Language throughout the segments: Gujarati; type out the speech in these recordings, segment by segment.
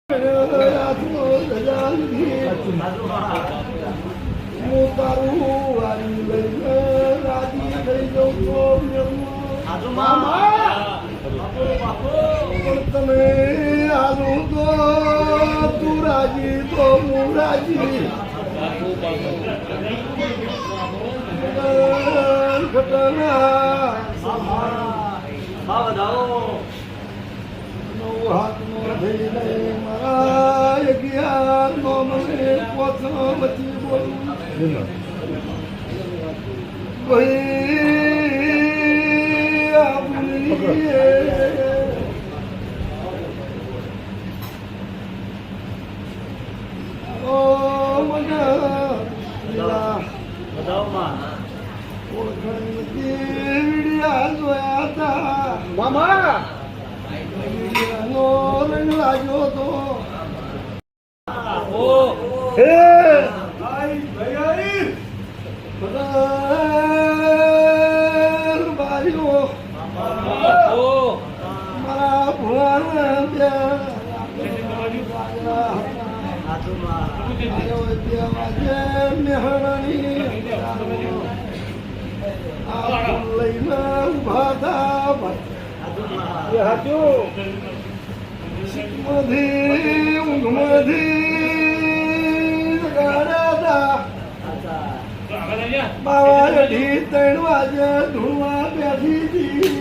તમે આનું તો તું રાજી તો હું રાજી હાથનો થઈ નહીં મારા અગિયાર નો મને પોથો બચી બોલું કોઈ ઓ મને ઓળખણીયા જોયા હતા મામા નો રંગ લાગ્યો તો મારા લઈને ઉભા થા ઊંઘમાંથી ગાડા બાવા અઢી 3 વાગે ધૂળવા બેઠી હતી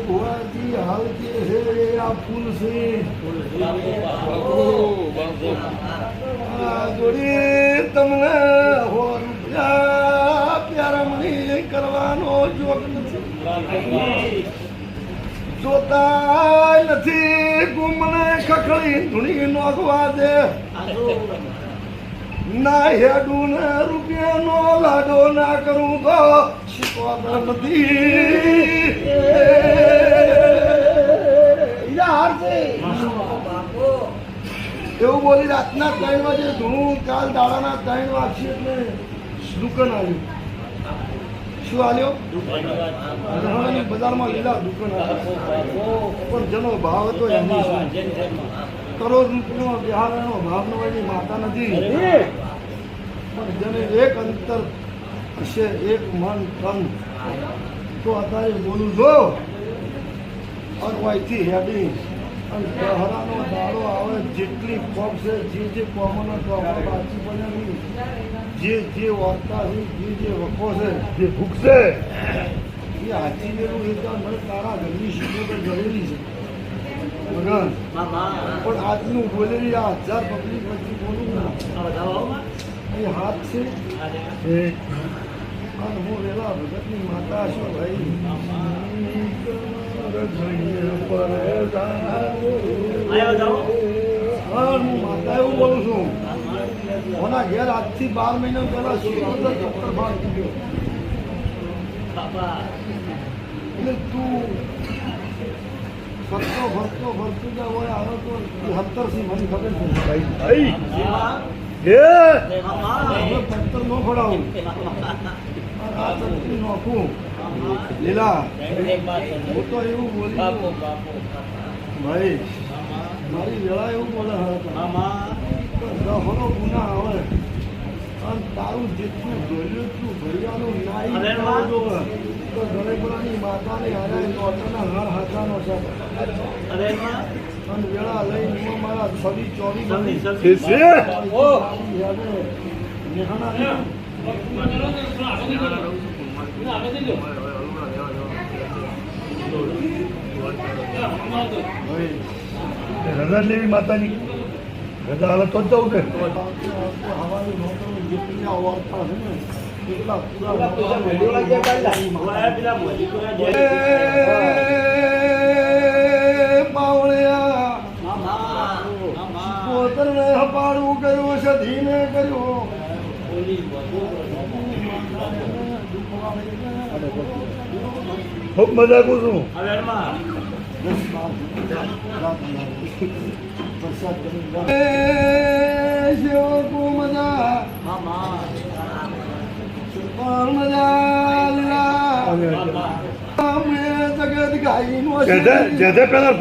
ભુવાજી હાલ કે છે આ ફૂલ છે જોડી તમને પ્યારમણી કરવાનો જોગ નથી જોતા નથી ગુમને ખખડી ધૂણી નોખવા દે ના હેડું ને રૂપિયાનો લાડો ના કરું તો શીખવા નથી એવું બોલી રાતના 3 વાગે ધૂણું કાલ દાડાના 3 વાગશે એટલે દુકાન આવ્યું શું આવ્યો બજારમાં લીલા દુકાન આવ્યો પણ જેનો ભાવ હતો એની કરોડ રૂપિયાનો બિહારનો ભાવનો એની માતા નથી પણ જેને એક અંતર હશે એક મન તન તો અત્યારે બોલું જો અનવાયથી હેડી અને દહરાનો દાડો આવે જેટલી કોમ છે જે કોમનો તો બાકી બનેલી જે વાર્તા છે જે વખો છે જે ભૂખ છે એ હાથી જેવું એકદમ મને તારા ઘરની શીખો જરૂરી છે ભગવાન પણ આજનું બોલેલી આ 1000 પબ્લિક વચ્ચે બોલું એ હાથ છે અને હું વેલા ભગતની માતા છું ભાઈ હું માતા એવું બોલું છું કોના ઘેર આજથી 12 મહિના પહેલા ચક્કર ભાગ ગયો એટલે તું ફરતો જ્યાં હોય આવે તો 70 થી મને ખબર છે ભાઈ પત્તર ન ફોડાવું આ ચટણી નોખું લીલા હું તો એવું બોલી ભાઈ મારી વેળા એવું બોલે દહનો ગુના આવે અને તારું જેટલું જોયું એટલું ભરિયાનું નાઈ તો ગણેપરાની માતાની હારે નોટના હાર હાથાનો છે અને વેળા લઈને મારા 26 રજા લેવી માતાની રજા હાલત તો જવું કે હવાની નોકરી જેટલી આ વાર્તા છે ને એટલા પાવળિયા પોતરને હપાડવું કર્યું છે ધીમે કર્યું ખૂબ મજા કરું છું મજા જગત ગાઈ નો જેતે પેલા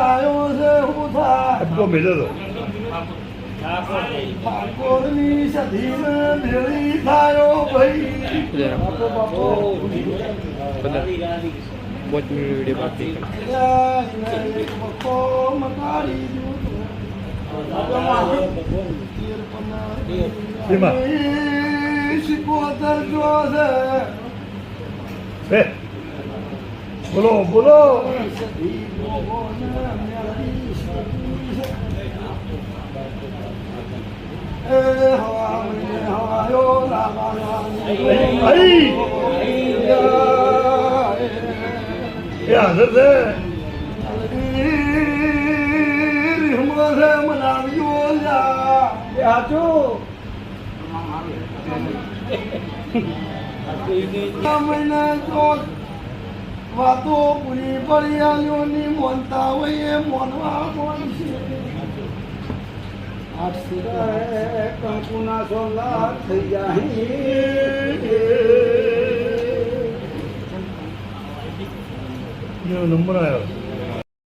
આવ્યો છે હું થાય અબ્બો મેલે તો ઠાકોરની સધીને ભેળી થાયો ભાઈ બાપો बहुत वीडियो बाकी બકો મકારી એમાં શિકોતર જો છે હે બોલો બોલો સધી ભગવાન મેળવી એ હવા મને હવાયો આઈ એ હાજર છે વાતો પૂરી પડી આલ્યોની મોનતા હોય એ મોનવા મોનશે કંકુના સોલા થઈ જાય નંબર આવ્યો